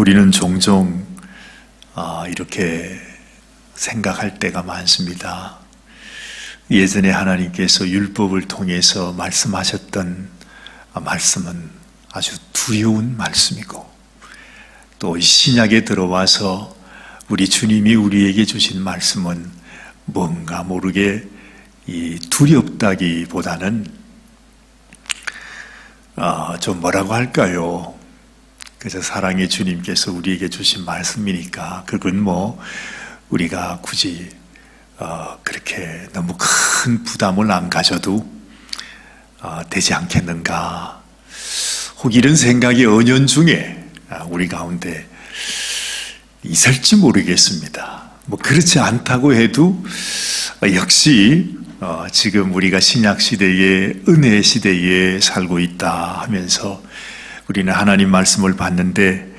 우리는 종종 이렇게 생각할 때가 많습니다. 예전에 하나님께서 율법을 통해서 말씀하셨던 말씀은 아주 두려운 말씀이고, 또 신약에 들어와서 우리 주님이 우리에게 주신 말씀은 뭔가 모르게 이 두렵다기보다는 좀 뭐라고 할까요? 그래서 사랑의 주님께서 우리에게 주신 말씀이니까 그건 우리가 굳이 그렇게 너무 큰 부담을 안 가져도 되지 않겠는가, 혹 이런 생각이 은연중에 우리 가운데 있을지 모르겠습니다. 그렇지 않다고 해도 역시 지금 우리가 신약시대에 은혜의 시대에 살고 있다 하면서 우리는 하나님 말씀을 봤는데,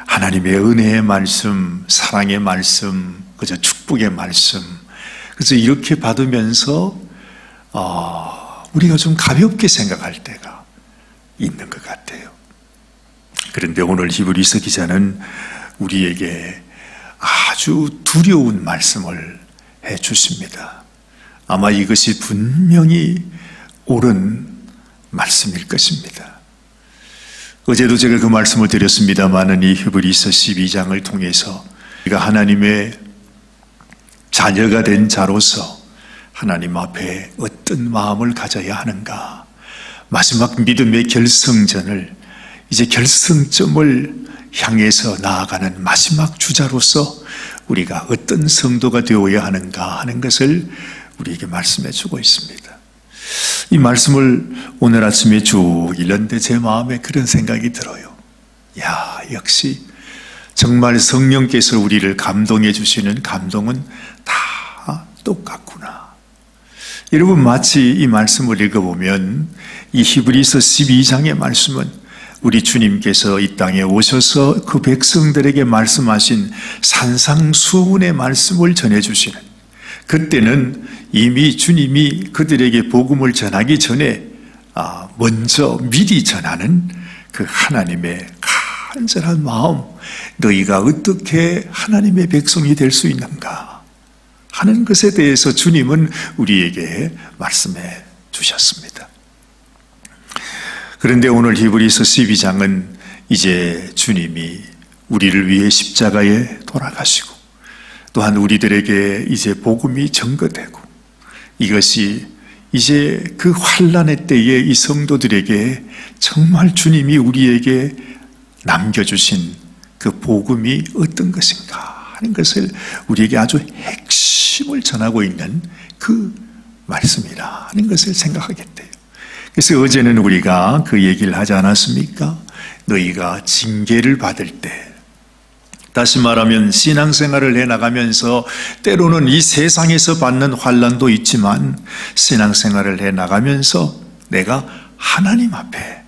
하나님의 은혜의 말씀, 사랑의 말씀, 그저 축복의 말씀, 그래서 이렇게 받으면서 우리가 좀 가볍게 생각할 때가 있는 것 같아요. 그런데 오늘 히브리서 기자는 우리에게 아주 두려운 말씀을 해 주십니다. 아마 이것이 분명히 옳은 말씀일 것입니다. 어제도 제가 그 말씀을 드렸습니다마는 이 히브리서 12장을 통해서 우리가 하나님의 자녀가 된 자로서 하나님 앞에 어떤 마음을 가져야 하는가, 마지막 믿음의 결승전을, 이제 결승점을 향해서 나아가는 마지막 주자로서 우리가 어떤 성도가 되어야 하는가 하는 것을 우리에게 말씀해 주고 있습니다. 이 말씀을 오늘 아침에 쭉 읽는데 제 마음에 그런 생각이 들어요. 역시 정말 성령께서 우리를 감동해 주시는 감동은 다 똑같구나. 여러분, 마치 이 말씀을 읽어보면 이 히브리서 12장의 말씀은 우리 주님께서 이 땅에 오셔서 그 백성들에게 말씀하신 산상수훈의 말씀을 전해주시는, 그때는 이미 주님이 그들에게 복음을 전하기 전에 먼저 미리 전하는 그 하나님의 간절한 마음, 너희가 어떻게 하나님의 백성이 될 수 있는가 하는 것에 대해서 주님은 우리에게 말씀해 주셨습니다. 그런데 오늘 히브리서 12장은 이제 주님이 우리를 위해 십자가에 돌아가시고, 또한 우리들에게 이제 복음이 전거되고, 이것이 이제 그 환난의 때에 이 성도들에게 정말 주님이 우리에게 남겨주신 그 복음이 어떤 것인가 하는 것을 우리에게 아주 핵심을 전하고 있는 그 말씀이라 하는 것을 생각하게 돼요. 그래서 어제는 우리가 그 얘기를 하지 않았습니까? 너희가 징계를 받을 때, 다시 말하면 신앙생활을 해나가면서 때로는 이 세상에서 받는 환난도 있지만, 신앙생활을 해나가면서 내가 하나님 앞에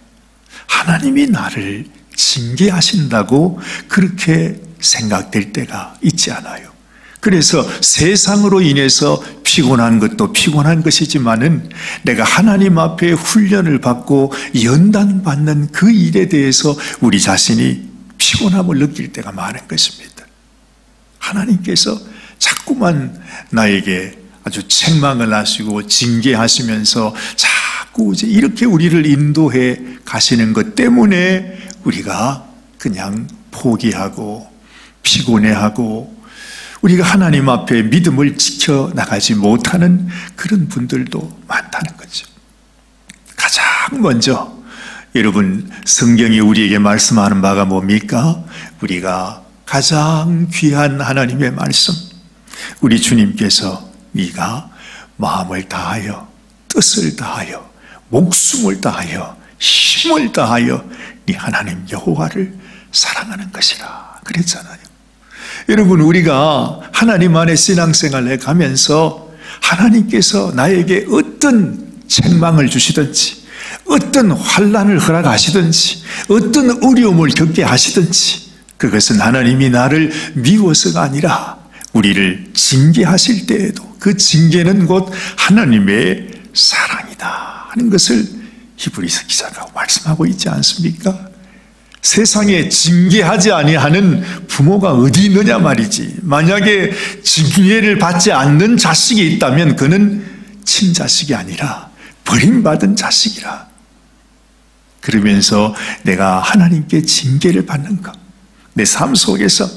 하나님이 나를 징계하신다고 그렇게 생각될 때가 있지 않아요. 그래서 세상으로 인해서 피곤한 것도 피곤한 것이지만은 내가 하나님 앞에 훈련을 받고 연단받는 그 일에 대해서 우리 자신이 피곤함을 느낄 때가 많은 것입니다. 하나님께서 자꾸만 나에게 아주 책망을 하시고 징계하시면서 자꾸 이제 이렇게 우리를 인도해 가시는 것 때문에 우리가 그냥 포기하고 피곤해하고 우리가 하나님 앞에 믿음을 지켜나가지 못하는 그런 분들도 많다는 거죠. 가장 먼저 여러분, 성경이 우리에게 말씀하는 바가 뭡니까? 우리가 가장 귀한 하나님의 말씀, 우리 주님께서 네가 마음을 다하여 뜻을 다하여 목숨을 다하여 힘을 다하여 네 하나님 여호와를 사랑하는 것이라 그랬잖아요. 여러분, 우리가 하나님 안에 신앙생활을 해가면서 하나님께서 나에게 어떤 책망을 주시든지, 어떤 환난을 허락하시든지, 어떤 어려움을 겪게 하시든지, 그것은 하나님이 나를 미워서가 아니라 우리를 징계하실 때에도 그 징계는 곧 하나님의 사랑이다 하는 것을 히브리서 기자가 말씀하고 있지 않습니까? 세상에 징계하지 아니하는 부모가 어디 있느냐 말이지. 만약에 징계를 받지 않는 자식이 있다면 그는 친자식이 아니라 버림받은 자식이라. 그러면서 내가 하나님께 징계를 받는 것, 내 삶 속에서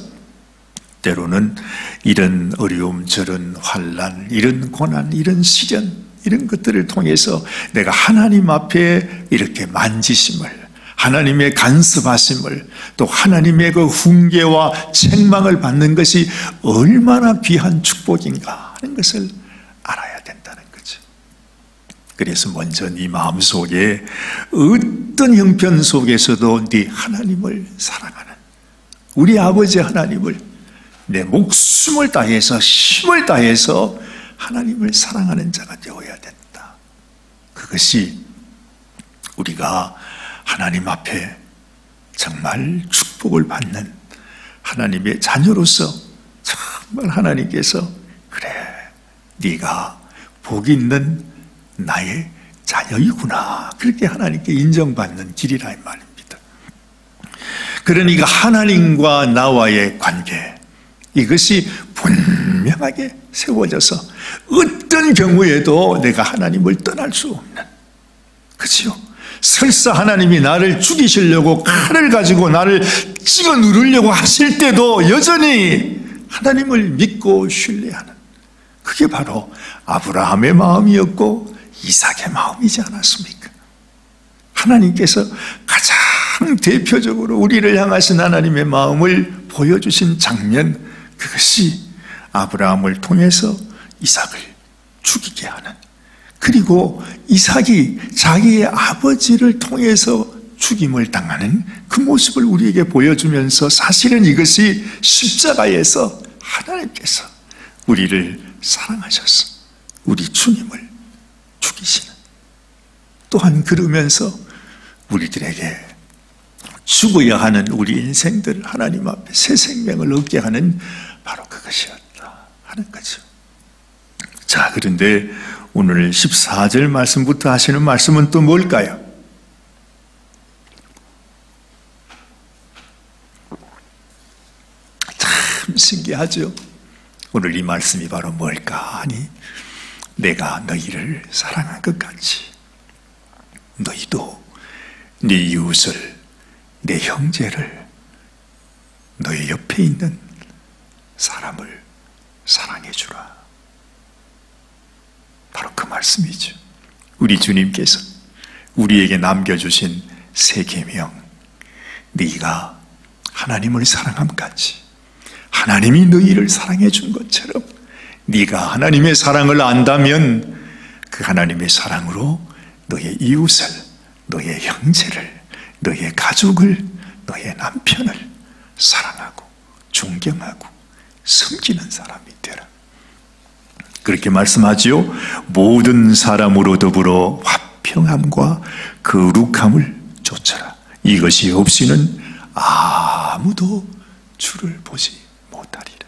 때로는 이런 어려움, 저런 환난, 이런 고난, 이런 시련, 이런 것들을 통해서 내가 하나님 앞에 이렇게 만지심을, 하나님의 간섭하심을, 또 하나님의 그 훈계와 책망을 받는 것이 얼마나 귀한 축복인가 하는 것을 알아야 된다는 거죠. 그래서 먼저 네 마음속에 어떤 형편 속에서도 네 하나님을 사랑하는 우리 아버지 하나님을 내 목숨을 다해서 힘을 다해서 하나님을 사랑하는 자가 되어야 된다. 그것이 우리가 하나님 앞에 정말 축복을 받는 하나님의 자녀로서 정말 하나님께서 그래, 네가 복 있는 나의 자녀이구나, 그렇게 하나님께 인정받는 길이라 이 말입니다. 그러니까 하나님과 나와의 관계, 이것이 분명하게 세워져서 어떤 경우에도 내가 하나님을 떠날 수 없는, 그렇죠? 설사 하나님이 나를 죽이시려고 칼을 가지고 나를 찍어 누르려고 하실 때도 여전히 하나님을 믿고 신뢰하는, 그게 바로 아브라함의 마음이었고 이삭의 마음이지 않았습니까? 하나님께서 가장 대표적으로 우리를 향하신 하나님의 마음을 보여주신 장면, 그것이 아브라함을 통해서 이삭을 죽이게 하는, 그리고 이삭이 자기의 아버지를 통해서 죽임을 당하는 그 모습을 우리에게 보여주면서, 사실은 이것이 십자가에서 하나님께서 우리를 사랑하셔서 우리 주님을 죽이시는, 또한 그러면서 우리들에게 죽어야 하는 우리 인생들을 하나님 앞에 새 생명을 얻게 하는 바로 그것이었다 하는 거죠. 자, 그런데 오늘 14절 말씀부터 하시는 말씀은 또 뭘까요? 참 신기하죠. 오늘 이 말씀이 바로 뭘까 하니, 내가 너희를 사랑한 것 같이 너희도 네 이웃을, 내 형제를, 너희 옆에 있는 사람을 사랑해 주라. 바로 그 말씀이죠. 우리 주님께서 우리에게 남겨주신 새 계명, 네가 하나님을 사랑함 같이 하나님이 너희를 사랑해 준 것처럼 네가 하나님의 사랑을 안다면 그 하나님의 사랑으로 너의 이웃을, 너의 형제를, 너의 가족을, 너의 남편을 사랑하고 존경하고 섬기는 사람이 되라. 그렇게 말씀하지요. 모든 사람으로 더불어 화평함과 거룩함을 쫓아라. 이것이 없이는 아무도 주를 보지 못하리라.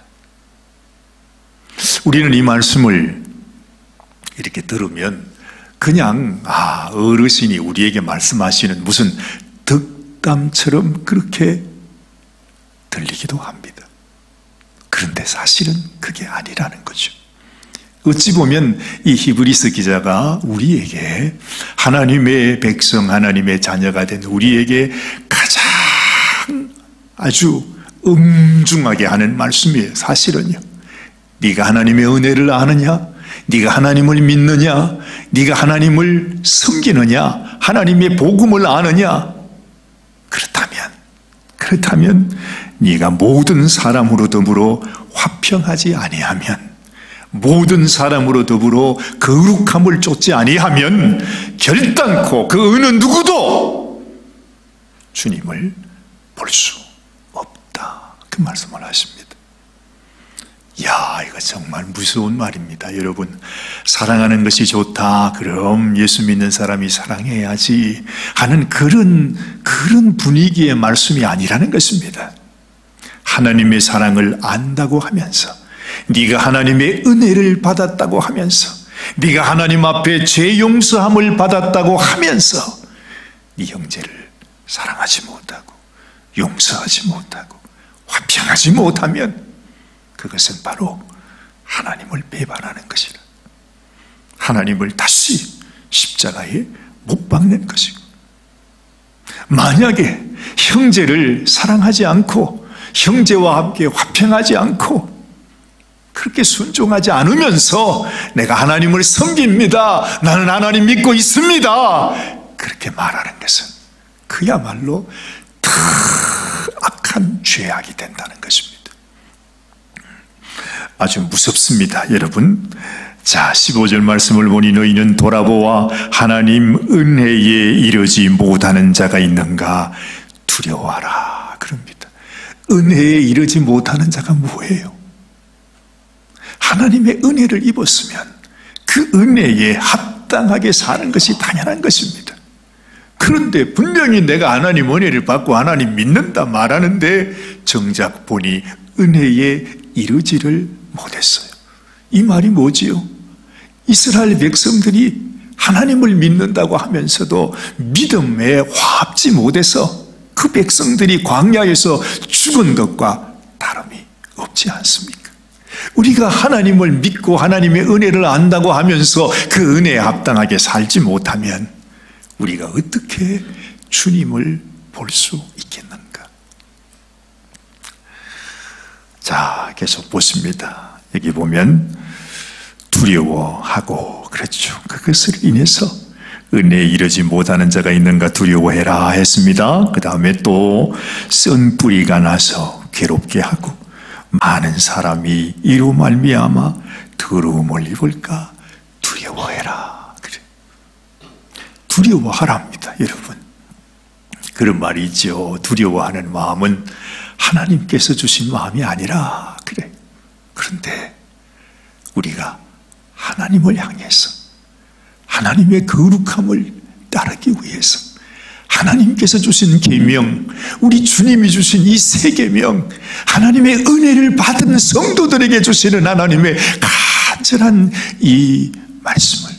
우리는 이 말씀을 이렇게 들으면 그냥 어르신이 우리에게 말씀하시는 무슨 덕담처럼 그렇게 들리기도 합니다. 그런데 사실은 그게 아니라는 거죠. 어찌 보면 이 히브리서 기자가 우리에게, 하나님의 백성, 하나님의 자녀가 된 우리에게 가장 아주 엄중하게 하는 말씀이에요. 사실은요, 네가 하나님의 은혜를 아느냐, 네가 하나님을 믿느냐, 네가 하나님을 섬기느냐, 하나님의 복음을 아느냐, 그렇다면 네가 모든 사람으로 더불어 화평하지 아니하면, 모든 사람으로 더불어 거룩함을 쫓지 아니하면 결단코 그 어느 누구도 주님을 볼 수 없다, 그 말씀을 하십니다. 이거 정말 무서운 말입니다. 여러분, 사랑하는 것이 좋다, 그럼 예수 믿는 사람이 사랑해야지 하는 그런 분위기의 말씀이 아니라는 것입니다. 하나님의 사랑을 안다고 하면서, 네가 하나님의 은혜를 받았다고 하면서, 네가 하나님 앞에 죄 용서함을 받았다고 하면서 네 형제를 사랑하지 못하고 용서하지 못하고 화평하지 못하면 그것은 바로 하나님을 배반하는 것이라. 하나님을 다시 십자가에 못 박는 것이고, 만약에 형제를 사랑하지 않고 형제와 함께 화평하지 않고 그렇게 순종하지 않으면서 내가 하나님을 섬깁니다, 나는 하나님 믿고 있습니다, 그렇게 말하는 것은 그야말로 더 악한 죄악이 된다는 것입니다. 아주 무섭습니다, 여러분. 자, 15절 말씀을 보니 너희는 돌아보아 하나님 은혜에 이르지 못하는 자가 있는가 두려워하라 그럽니다. 은혜에 이르지 못하는 자가 뭐예요? 하나님의 은혜를 입었으면 그 은혜에 합당하게 사는 것이 당연한 것입니다. 그런데 분명히 내가 하나님 은혜를 받고 하나님 믿는다 말하는데 정작 보니 은혜에 이르지를 못했어요. 이 말이 뭐지요? 이스라엘 백성들이 하나님을 믿는다고 하면서도 믿음에 화합지 못해서 그 백성들이 광야에서 죽은 것과 다름이 없지 않습니까? 우리가 하나님을 믿고 하나님의 은혜를 안다고 하면서 그 은혜에 합당하게 살지 못하면 우리가 어떻게 주님을 볼 수 있겠는가? 자, 계속 보십니다. 여기 보면 두려워하고 그렇죠. 그것을 인해서 은혜에 이르지 못하는 자가 있는가 두려워해라 했습니다. 그 다음에 또 쓴 뿌리가 나서 괴롭게 하고 많은 사람이 이로 말미암아 더러움을 입을까 두려워해라. 그래. 두려워하랍니다, 여러분. 그런 말이 있죠. 두려워하는 마음은 하나님께서 주신 마음이 아니라 그래. 그런데 우리가 하나님을 향해서 하나님의 거룩함을 따르기 위해서 하나님께서 주신 계명, 우리 주님이 주신 이 세 계명, 하나님의 은혜를 받은 성도들에게 주시는 하나님의 간절한 이 말씀을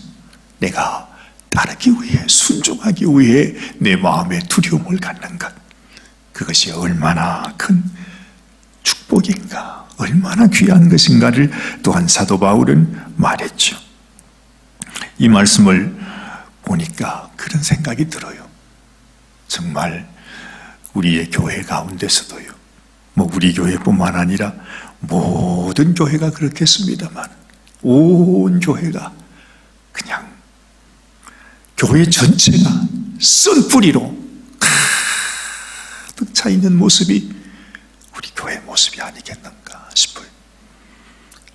내가 따르기 위해, 순종하기 위해 내 마음에 두려움을 갖는 것, 그것이 얼마나 큰 축복인가, 얼마나 귀한 것인가를 또한 사도 바울은 말했죠. 이 말씀을 보니까 그런 생각이 들어요. 정말 우리의 교회 가운데서도요, 뭐 우리 교회뿐만 아니라 모든 교회가 그렇겠습니다만 온 교회가 그냥 교회 전체가 쓴 뿌리로 가득 차 있는 모습이 우리 교회의 모습이 아니겠는가 싶어요.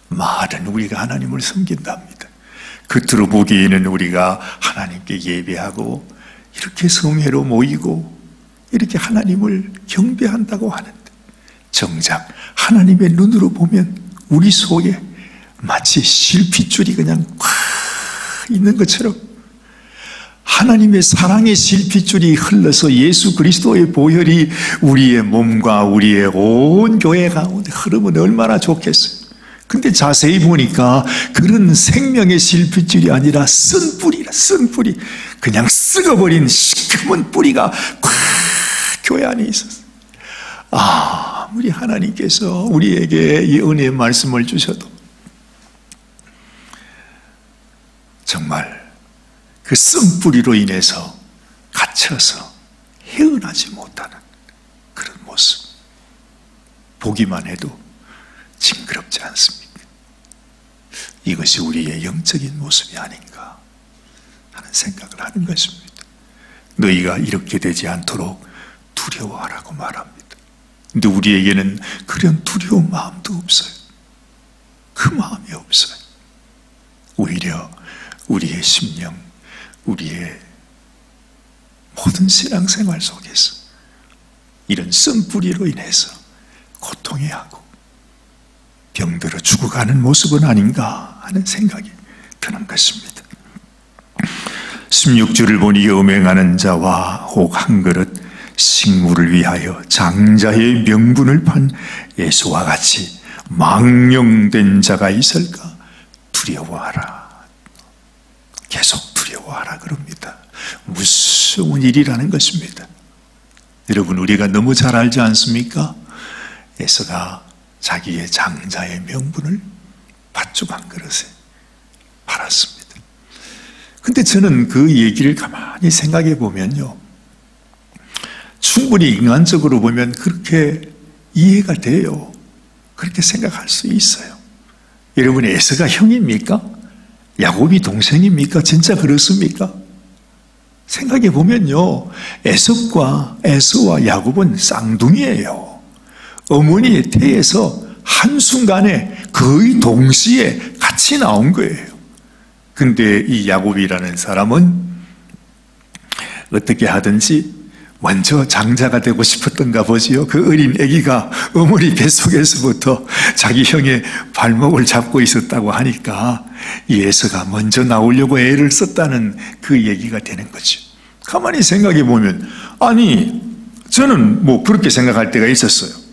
말은 우리가 하나님을 섬긴답니다. 겉으로 보기에는 우리가 하나님께 예배하고 이렇게 성회로 모이고 이렇게 하나님을 경배한다고 하는데 정작 하나님의 눈으로 보면 우리 속에 마치 실핏줄이 그냥 꽉 있는 것처럼 하나님의 사랑의 실핏줄이 흘러서 예수 그리스도의 보혈이 우리의 몸과 우리의 온 교회 가운데 흐르면 얼마나 좋겠어요. 근데 자세히 보니까 그런 생명의 실핏줄이 아니라 쓴 뿌리라, 쓴 뿌리. 그냥 썩어버린 시커먼 뿌리가 꽉 교회 안에 있었어요. 아무리 하나님께서 우리에게 이 은혜의 말씀을 주셔도 정말 그 쓴 뿌리로 인해서 갇혀서 헤어나지 못하는 그런 모습, 보기만 해도 징그럽지 않습니까? 이것이 우리의 영적인 모습이 아닌가 하는 생각을 하는 것입니다. 너희가 이렇게 되지 않도록 두려워하라고 말합니다. 근데 우리에게는 그런 두려운 마음도 없어요. 그 마음이 없어요. 오히려 우리의 심령, 우리의 모든 신앙생활 속에서 이런 쓴 뿌리로 인해서 고통해하고 병들어 죽어가는 모습은 아닌가 하는 생각이 드는 것입니다. 16절을 보니 음행하는 자와 혹 한 그릇 식물을 위하여 장자의 명분을 판 에서와 같이 망령된 자가 있을까 두려워하라. 계속 두려워하라 그럽니다. 무서운 일이라는 것입니다. 여러분, 우리가 너무 잘 알지 않습니까? 에서가 자기의 장자의 명분을 팥죽 한 그릇에 팔았습니다. 근데 저는 그 얘기를 가만히 생각해 보면요, 충분히 인간적으로 보면 그렇게 이해가 돼요. 그렇게 생각할 수 있어요. 여러분, 에서가 형입니까? 야곱이 동생입니까? 진짜 그렇습니까? 생각해 보면요, 에서와 야곱은 쌍둥이에요. 어머니의 태에서 한순간에 거의 동시에 같이 나온 거예요. 근데 이 야곱이라는 사람은 어떻게 하든지 먼저 장자가 되고 싶었던가 보지요. 그 어린 아기가 어머니 뱃속에서부터 자기 형의 발목을 잡고 있었다고 하니까 이 에서가 먼저 나오려고 애를 썼다는 그 얘기가 되는 거죠. 가만히 생각해 보면, 아니, 저는 뭐 그렇게 생각할 때가 있었어요.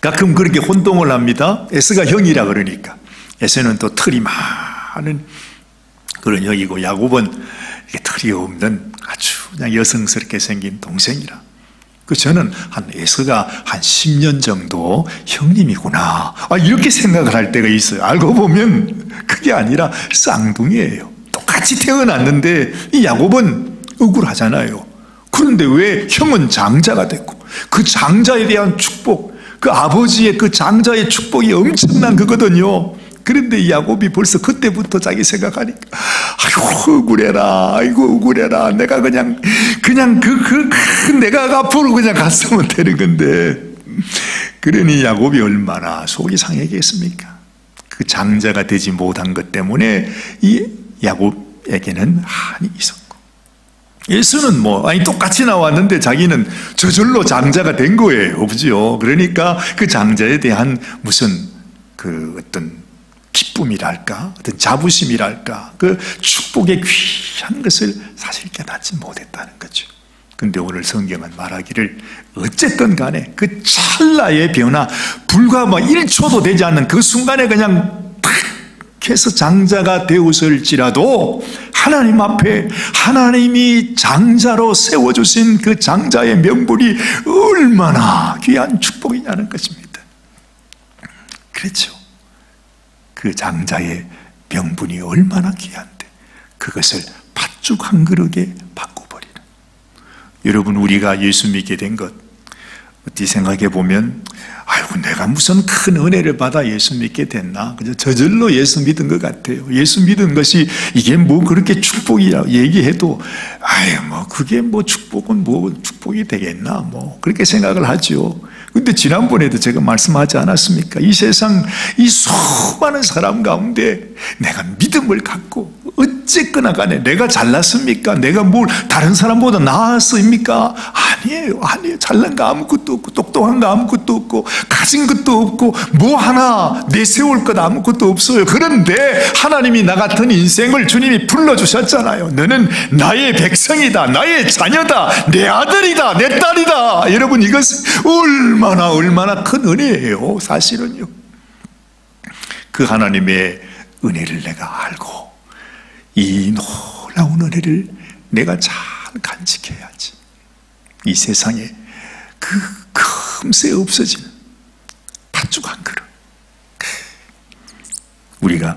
가끔 그렇게 혼동을 합니다. 에서가 형이라 그러니까. 에서는 또 털이 많은 그런 형이고, 야곱은 이게 털이 없는 아주 그냥 여성스럽게 생긴 동생이라. 저는 에서가 한 10년 정도 형님이구나, 이렇게 생각을 할 때가 있어요. 알고 보면 그게 아니라 쌍둥이에요. 똑같이 태어났는데 이 야곱은 억울하잖아요. 그런데 왜 형은 장자가 됐고, 그 장자에 대한 축복, 그 아버지의 그 장자의 축복이 엄청난 거거든요. 그런데 이 야곱이 벌써 그때부터 자기 생각하니까, 아이고 억울해라, 아이고 억울해라, 내가 그냥 내가 앞으로 그냥 갔으면 되는 건데. 그러니 야곱이 얼마나 속이 상했겠습니까? 그 장자가 되지 못한 것 때문에 이 야곱에게는 한이 있었고, 에서는 똑같이 나왔는데 자기는 저절로 장자가 된 거예요, 그죠? 그러니까 그 장자에 대한 무슨 어떤 기쁨이랄까, 어떤 자부심이랄까, 그 축복의 귀한 것을 사실 깨닫지 못했다는 거죠. 근데 오늘 성경은 말하기를, 어쨌든 간에 그 찰나의 변화, 불과 1초도 되지 않는 그 순간에 그냥 탁 해서 장자가 되었을지라도 하나님 앞에 하나님이 장자로 세워주신 그 장자의 명분이 얼마나 귀한 축복이냐는 것입니다. 그렇죠. 그 장자의 명분이 얼마나 귀한데 그것을 팥죽 한 그릇에 바꿔버리는. 여러분, 우리가 예수 믿게 된 것 어떻게 생각해 보면, 아이고 내가 무슨 큰 은혜를 받아 예수 믿게 됐나, 그저 저절로 예수 믿은 것 같아요. 예수 믿은 것이 이게 그렇게 축복이라고 얘기해도, 그게 축복은 축복이 되겠나, 그렇게 생각을 하죠. 근데 지난번에도 제가 말씀하지 않았습니까? 이 세상 이 수많은 사람 가운데 내가 믿음을 갖고 어쨌거나 간에 내가 잘났습니까? 내가 다른 사람보다 나았습니까? 아니에요. 잘난 거 아무것도 없고, 똑똑한 거 아무것도 없고, 가진 것도 없고, 하나 내세울 것 아무것도 없어요. 그런데 하나님이 나 같은 인생을 주님이 불러주셨잖아요. 너는 나의 백성이다, 나의 자녀다, 내 아들이다, 내 딸이다. 여러분, 이것은 얼마나 큰 은혜예요, 사실은요. 그 하나님의 은혜를 내가 알고 이 놀라운 은혜를 내가 잘 간직해야지. 이 세상에 그 금세 없어지는 팥죽 한 그릇. 우리가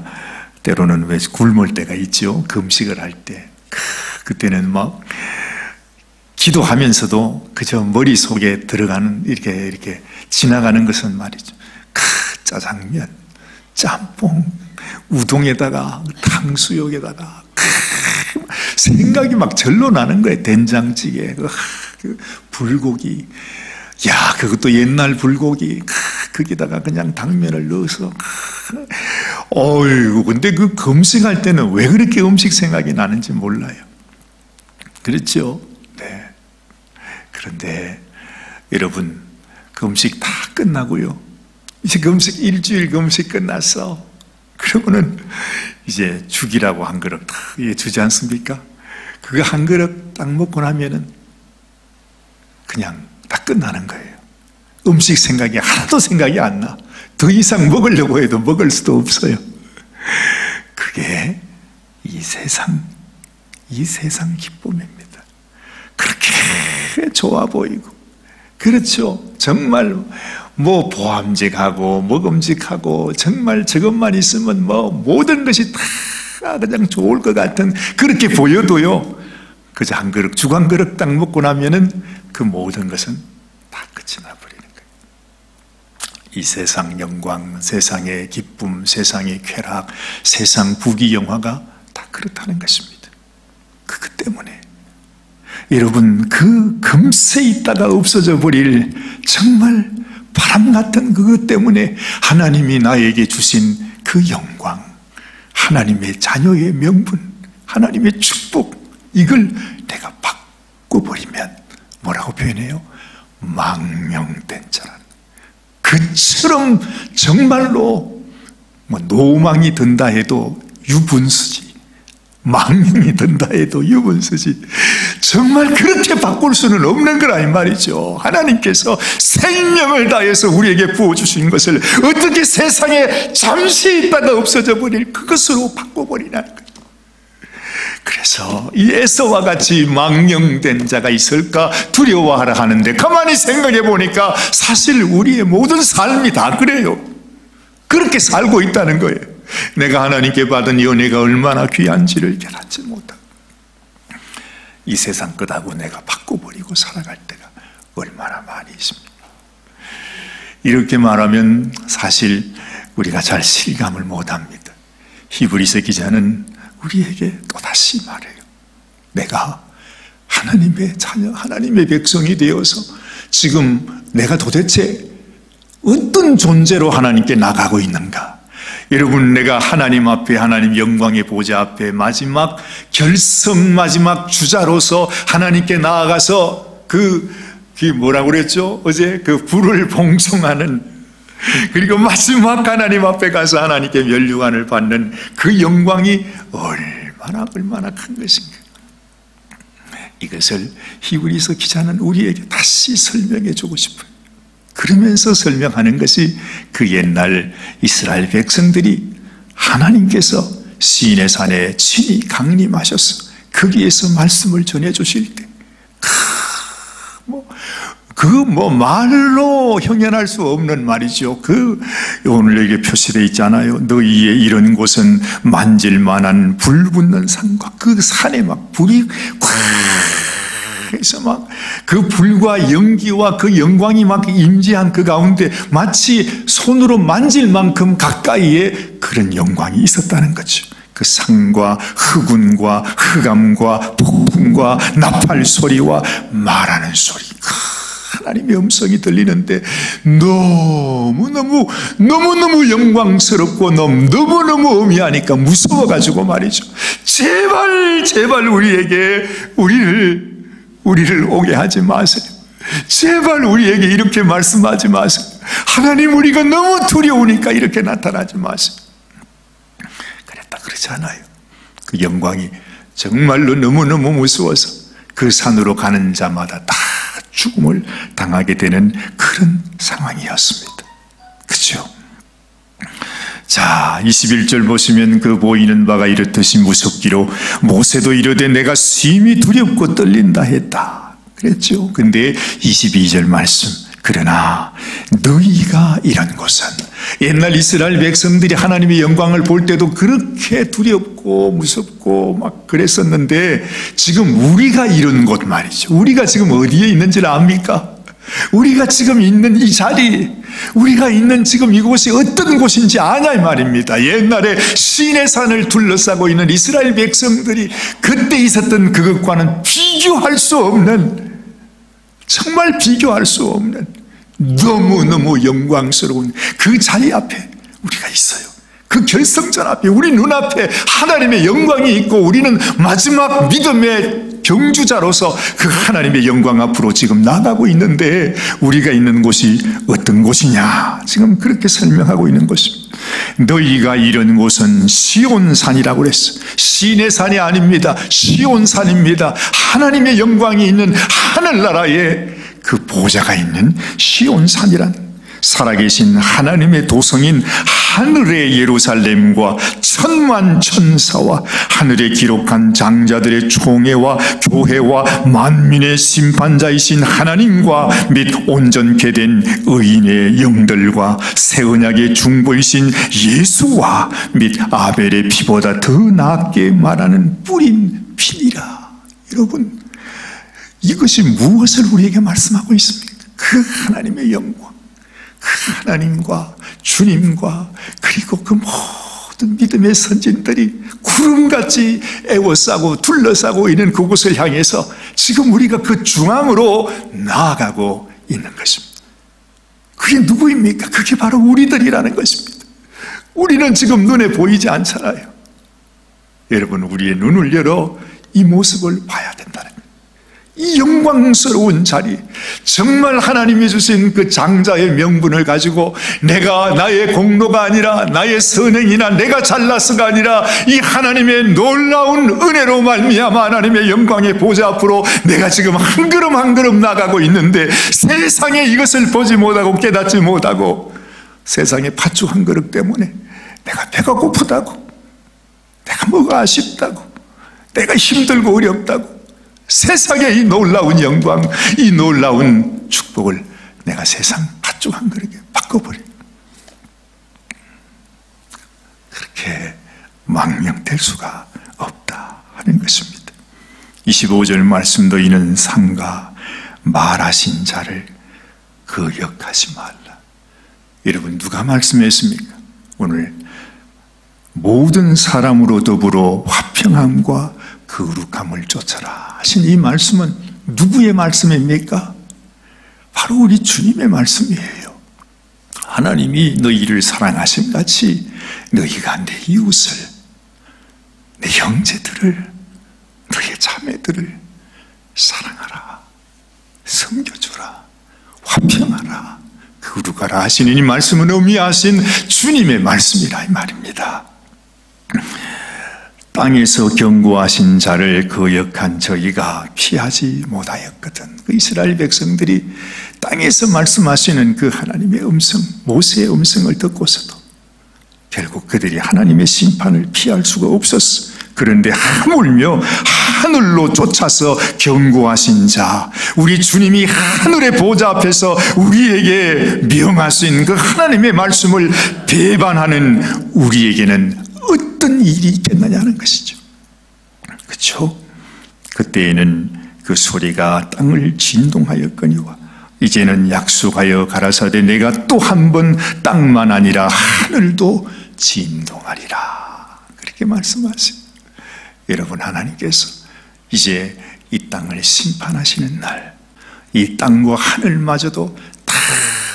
때로는 왜 굶을 때가 있죠. 금식을 할 때. 그때는 기도하면서도 그저 머릿속에 들어가는, 이렇게 지나가는 것은 말이죠, 짜장면, 짬뽕, 우동에다가 탕수육에다가 생각이 절로 나는 거예요. 된장찌개, 그 불고기, 그것도 옛날 불고기, 거기다가 그냥 당면을 넣어서, 근데 그 금식할 때는 왜 그렇게 음식 생각이 나는지 몰라요. 그렇죠? 네. 그런데 여러분, 그 음식 다 끝나고요, 이제 금식, 일주일 금식 끝났어. 그러고는 이제 죽이라고 한 그릇 딱 주지 않습니까? 그거 한 그릇 딱 먹고 나면은 그냥 다 끝나는 거예요. 음식 생각이 하나도 생각이 안 나. 더 이상 먹으려고 해도 먹을 수도 없어요. 그게 이 세상 이 세상 기쁨입니다. 그렇게 좋아 보이고, 그렇죠. 정말 뭐 보암직하고 먹음직하고 정말 저것만 있으면 뭐 모든 것이 다 그냥 좋을 것 같은, 그렇게 보여도요, 그저 한 그릇, 죽 한 그릇 딱 먹고 나면은 그 모든 것은 다 끝이 나버리는 거예요. 이 세상 영광, 세상의 기쁨, 세상의 쾌락, 세상 부귀영화가 다 그렇다는 것입니다. 그것 때문에 여러분, 그 금세 있다가 없어져 버릴 정말 바람 같은 그것 때문에 하나님이 나에게 주신 그 영광, 하나님의 자녀의 명분, 하나님의 축복, 이걸 내가 바꿔버리면 뭐라고 표현해요? 망령된 자라는, 그처럼 정말로 뭐 노망이 든다 해도 유분수지, 망령이 든다 해도 유분수지, 정말 그렇게 바꿀 수는 없는 거라 이 말이죠. 하나님께서 생명을 다해서 우리에게 부어주신 것을 어떻게 세상에 잠시 있다가 없어져 버릴 그것으로 바꿔버리냐는 거예요. 그래서 이 에서와 같이 망령된 자가 있을까 두려워하라 하는데, 가만히 생각해 보니까 사실 우리의 모든 삶이 다 그래요. 그렇게 살고 있다는 거예요. 내가 하나님께 받은 은혜가 얼마나 귀한지를 깨닫지 못하고 이 세상 끝하고 내가 바꿔버리고 살아갈 때가 얼마나 많이 있습니다. 이렇게 말하면 사실 우리가 잘 실감을 못합니다. 히브리서 기자는 우리에게 또다시 말해요. 내가 하나님의 자녀, 하나님의 백성이 되어서 지금 내가 도대체 어떤 존재로 하나님께 나가고 있는가? 여러분, 내가 하나님 앞에, 하나님 영광의 보좌 앞에 마지막 결성, 마지막 주자로서 하나님께 나아가서 그 뭐라고 그랬죠? 어제 그 불을 봉송하는, 그리고 마지막 하나님 앞에 가서 하나님께 면류관을 받는 그 영광이 얼마나 큰 것인가. 이것을 히브리서 기자는 우리에게 다시 설명해 주고 싶어요. 그러면서 설명하는 것이 그 옛날 이스라엘 백성들이 하나님께서 시인의 산에 친히 강림하셔서 거기에서 말씀을 전해 주실 때, 말로 형언할 수 없는 말이죠. 오늘 여기 표시되어 있잖아요. 너희의 이런 곳은 만질 만한 불 붙는 산과, 그 산에 막 불이 그래서 막 그 불과 연기와 그 영광이 막 임재한 그 가운데 마치 손으로 만질 만큼 가까이에 그런 영광이 있었다는 거죠. 그 산과 흑운과 흑암과 폭풍과 나팔 소리와 말하는 소리, 하나님의 음성이 들리는데 너무너무 영광스럽고 너무너무 음미하니까 무서워가지고 말이죠. 제발 우리에게 우리를 오게 하지 마세요. 제발 우리에게 이렇게 말씀하지 마세요. 하나님, 우리가 너무 두려우니까 이렇게 나타나지 마세요. 그랬다 그러잖아요. 그 영광이 정말로 너무너무 무서워서 그 산으로 가는 자마다 다 죽음을 당하게 되는 그런 상황이었습니다. 그렇죠? 자, 21절 보시면 그 보이는 바가 이렇듯이 무섭기로 모세도 이르되 내가 심히 두렵고 떨린다 했다 그랬죠. 근데 22절 말씀, 그러나 너희가 이런 곳은, 옛날 이스라엘 백성들이 하나님의 영광을 볼 때도 그렇게 두렵고 무섭고 막 그랬었는데, 지금 우리가 이런 곳 말이죠. 우리가 지금 어디에 있는지를 압니까? 우리가 지금 있는 이 자리, 우리가 있는 지금 이곳이 어떤 곳인지 아냐 이 말입니다. 옛날에 시내 산을 둘러싸고 있는 이스라엘 백성들이 그때 있었던 그것과는 비교할 수 없는, 정말 비교할 수 없는 너무너무 영광스러운 그 자리 앞에 우리가 있어요. 그 결성전 앞에, 우리 눈앞에 하나님의 영광이 있고, 우리는 마지막 믿음의 경주자로서 그 하나님의 영광 앞으로 지금 나가고 있는데, 우리가 있는 곳이 어떤 곳이냐, 지금 그렇게 설명하고 있는 것입니다. 너희가 이런 곳은 시온산이라고 그랬어. 시내 산이 아닙니다. 시온산입니다. 하나님의 영광이 있는 하늘나라에 그 보좌가 있는 시온산이란, 살아계신 하나님의 도성인 하늘의 예루살렘과 천만 천사와 하늘에 기록한 장자들의 총회와 교회와 만민의 심판자이신 하나님과 및 온전케 된 의인의 영들과 새 언약의 중보이신 예수와 및 아벨의 피보다 더 낫게 말하는 뿌린 피니라. 여러분, 이것이 무엇을 우리에게 말씀하고 있습니까? 그 하나님의 영광, 그 하나님과 주님과 그리고 그 모든 믿음의 선진들이 구름같이 에워싸고 둘러싸고 있는 그곳을 향해서 지금 우리가 그 중앙으로 나아가고 있는 것입니다. 그게 누구입니까? 그게 바로 우리들이라는 것입니다. 우리는 지금 눈에 보이지 않잖아요. 여러분, 우리의 눈을 열어 이 모습을 봐야 된다는 거예요. 이 영광스러운 자리, 정말 하나님이 주신 그 장자의 명분을 가지고 내가 나의 공로가 아니라 나의 선행이나 내가 잘나서가 아니라 이 하나님의 놀라운 은혜로 말미암아 하나님의 영광의 보좌 앞으로 내가 지금 한 걸음 한 걸음 나가고 있는데, 세상에 이것을 보지 못하고 깨닫지 못하고 세상의 팥죽 한 그릇 때문에 내가 배가 고프다고, 내가 뭐가 아쉽다고, 내가 힘들고 어렵다고, 세상의 이 놀라운 영광, 이 놀라운 축복을 내가 세상 팥죽 한 그릇에 바꿔버려요. 그렇게 망령될 수가 없다 하는 것입니다. 25절 말씀도 이는 삼가 말하신 자를 거역하지 말라. 여러분, 누가 말씀했습니까? 오늘 모든 사람으로 더불어 화평함과 거룩함을 쫓아라 하신 이 말씀은 누구의 말씀입니까? 바로 우리 주님의 말씀이에요. 하나님이 너희를 사랑하신 같이 너희가 내 이웃을, 내 형제들을, 너희 자매들을 사랑하라, 섬겨주라, 화평하라, 거룩하라 하시는 이 말씀은 의미하신 주님의 말씀이라 이 말입니다. 땅에서 경고하신 자를 거역한 저희가 피하지 못하였거든. 그 이스라엘 백성들이 땅에서 말씀하시는 그 하나님의 음성, 모세의 음성을 듣고서도 결국 그들이 하나님의 심판을 피할 수가 없었어. 그런데 하물며 하늘로 쫓아서 경고하신 자, 우리 주님이 하늘의 보좌 앞에서 우리에게 명하신 그 하나님의 말씀을 배반하는 우리에게는 어떤 일이 있겠느냐는 것이죠. 그렇죠? 그때에는 그 소리가 땅을 진동하였거니와 이제는 약속하여 가라사대 내가 또 한 번 땅만 아니라 하늘도 진동하리라. 그렇게 말씀하세요. 여러분, 하나님께서 이제 이 땅을 심판하시는 날, 이 땅과 하늘마저도 다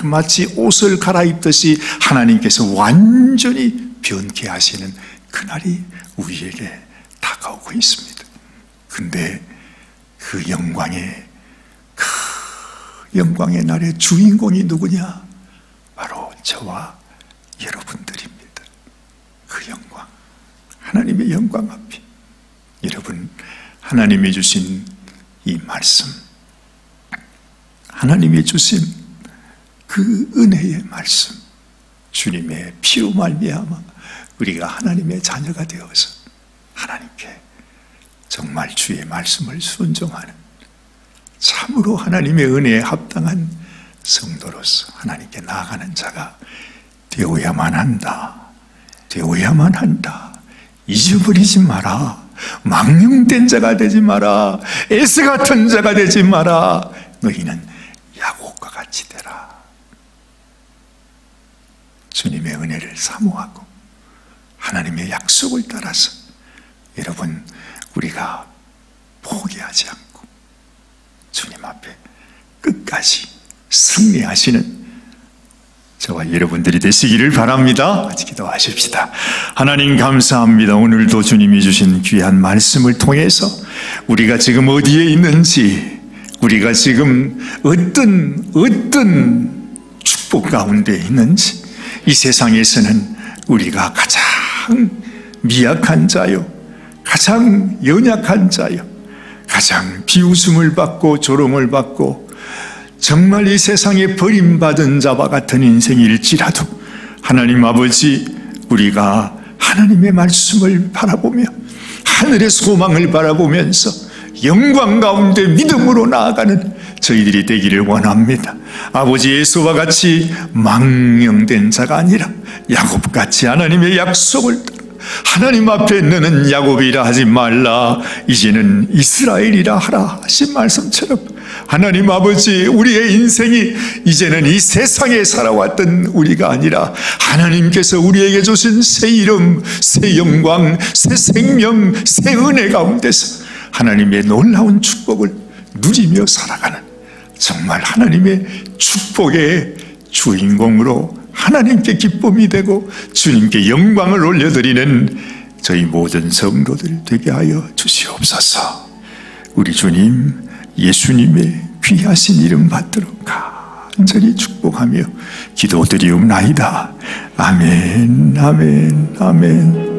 마치 옷을 갈아입듯이 하나님께서 완전히 변케 하시는 그날이 우리에게 다가오고 있습니다. 근데 그 영광의 날의 주인공이 누구냐? 바로 저와 여러분들입니다. 그 영광, 하나님의 영광 앞에 여러분, 하나님이 주신 이 말씀, 하나님이 주신 그 은혜의 말씀, 주님의 피로 말미암아 우리가 하나님의 자녀가 되어서 하나님께 정말 주의 말씀을 순종하는 참으로 하나님의 은혜에 합당한 성도로서 하나님께 나아가는 자가 되어야만 한다. 되어야만 한다. 잊어버리지 마라. 망령된 자가 되지 마라. 에스 같은 자가 되지 마라. 너희는 야곱과 같이 되라. 주님의 은혜를 사모하고 하나님의 약속을 따라서 여러분, 우리가 포기하지 않고 주님 앞에 끝까지 승리하시는 저와 여러분들이 되시기를 바랍니다. 같이 기도하십시다. 하나님 감사합니다. 오늘도 주님이 주신 귀한 말씀을 통해서 우리가 지금 어디에 있는지, 우리가 지금 어떤 축복 가운데 있는지, 이 세상에서는 우리가 가장 미약한 자요, 가장 연약한 자요, 가장 비웃음을 받고 조롱을 받고 정말 이 세상에 버림받은 자와 같은 인생일지라도 하나님 아버지, 우리가 하나님의 말씀을 바라보며 하늘의 소망을 바라보면서 영광 가운데 믿음으로 나아가는 저희들이 되기를 원합니다. 아버지, 예수와 같이 망령된 자가 아니라 야곱같이 하나님의 약속을 따라 하나님 앞에 너는 야곱이라 하지 말라, 이제는 이스라엘이라 하라 하신 말씀처럼 하나님 아버지, 우리의 인생이 이제는 이 세상에 살아왔던 우리가 아니라 하나님께서 우리에게 주신 새 이름, 새 영광, 새 생명, 새 은혜 가운데서 하나님의 놀라운 축복을 누리며 살아가는 정말 하나님의 축복의 주인공으로 하나님께 기쁨이 되고 주님께 영광을 올려드리는 저희 모든 성도들 되게 하여 주시옵소서. 우리 주님 예수님의 귀하신 이름 받도록 간절히 축복하며 기도드리옵나이다. 아멘, 아멘, 아멘.